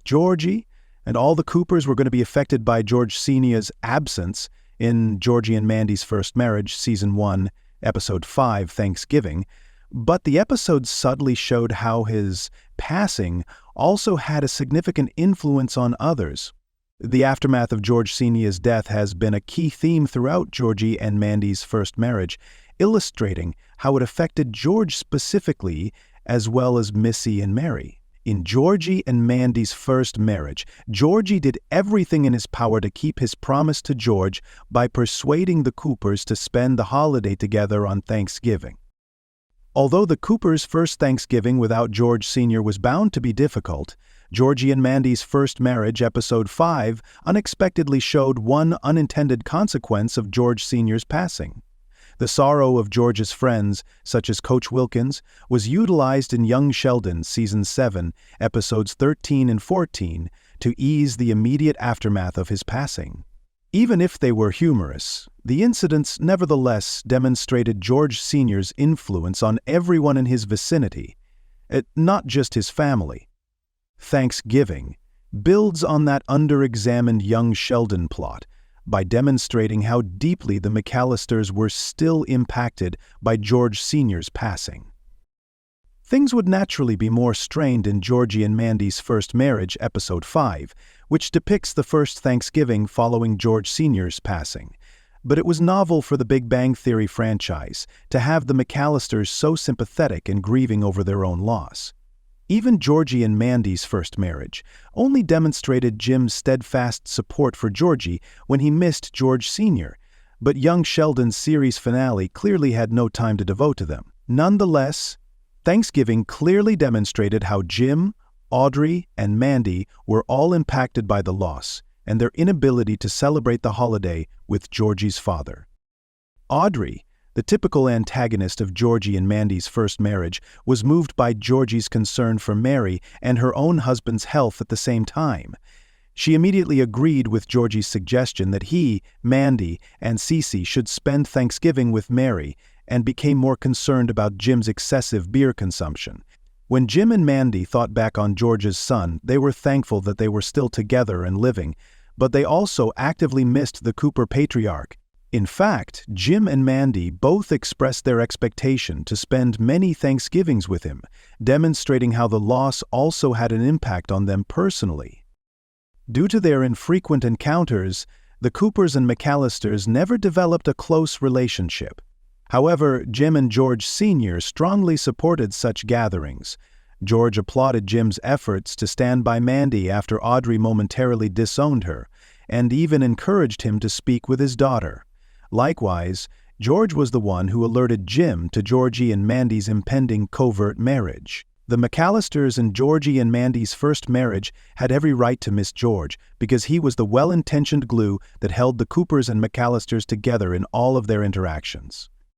Georgie and all the Coopers were going to be affected by George Sr.'s absence in Georgie and Mandy's First Marriage, Season 1, Episode 5, Thanksgiving, but the episode subtly showed how his passing also had a significant influence on others. The aftermath of George Sr.'s death has been a key theme throughout Georgie and Mandy's First Marriage, illustrating how it affected George specifically as well as Missy and Mary. In Georgie and Mandy's First Marriage, Georgie did everything in his power to keep his promise to George by persuading the Coopers to spend the holiday together on Thanksgiving. Although the Coopers' first Thanksgiving without George Sr. was bound to be difficult, Georgie and Mandy's First Marriage, Episode 5, unexpectedly showed one unintended consequence of George Sr.'s passing. The sorrow of George's friends, such as Coach Wilkins, was utilized in Young Sheldon, Season 7, Episodes 13 and 14, to ease the immediate aftermath of his passing. Even if they were humorous, the incidents nevertheless demonstrated George Sr.'s influence on everyone in his vicinity, not just his family. Thanksgiving builds on that under-examined Young Sheldon plot by demonstrating how deeply the McAllisters were still impacted by George Sr.'s passing. Things would naturally be more strained in Georgie and Mandy's First Marriage, Episode 5, which depicts the first Thanksgiving following George Sr.'s passing. But it was novel for the Big Bang Theory franchise to have the McAllisters so sympathetic and grieving over their own loss. Even Georgie and Mandy's First Marriage only demonstrated Jim's steadfast support for Georgie when he missed George Sr., but Young Sheldon's series finale clearly had no time to devote to them. Nonetheless, Thanksgiving clearly demonstrated how Jim, Audrey, and Mandy were all impacted by the loss and their inability to celebrate the holiday with Georgie's father. Audrey, the typical antagonist of Georgie and Mandy's First Marriage, was moved by Georgie's concern for Mary and her own husband's health at the same time. She immediately agreed with Georgie's suggestion that he, Mandy, and Cece should spend Thanksgiving with Mary and became more concerned about Jim's excessive beer consumption. When Jim and Mandy thought back on George's son, they were thankful that they were still together and living, but they also actively missed the Cooper patriarch. In fact, Jim and Mandy both expressed their expectation to spend many Thanksgivings with him, demonstrating how the loss also had an impact on them personally. Due to their infrequent encounters, the Coopers and McAllisters never developed a close relationship. However, Jim and George Sr. strongly supported such gatherings. George applauded Jim's efforts to stand by Mandy after Audrey momentarily disowned her, and even encouraged him to speak with his daughter. Likewise, George was the one who alerted Jim to Georgie and Mandy's impending covert marriage. The McAllisters and Georgie and Mandy's First Marriage had every right to miss George because he was the well-intentioned glue that held the Coopers and McAllisters together in all of their interactions.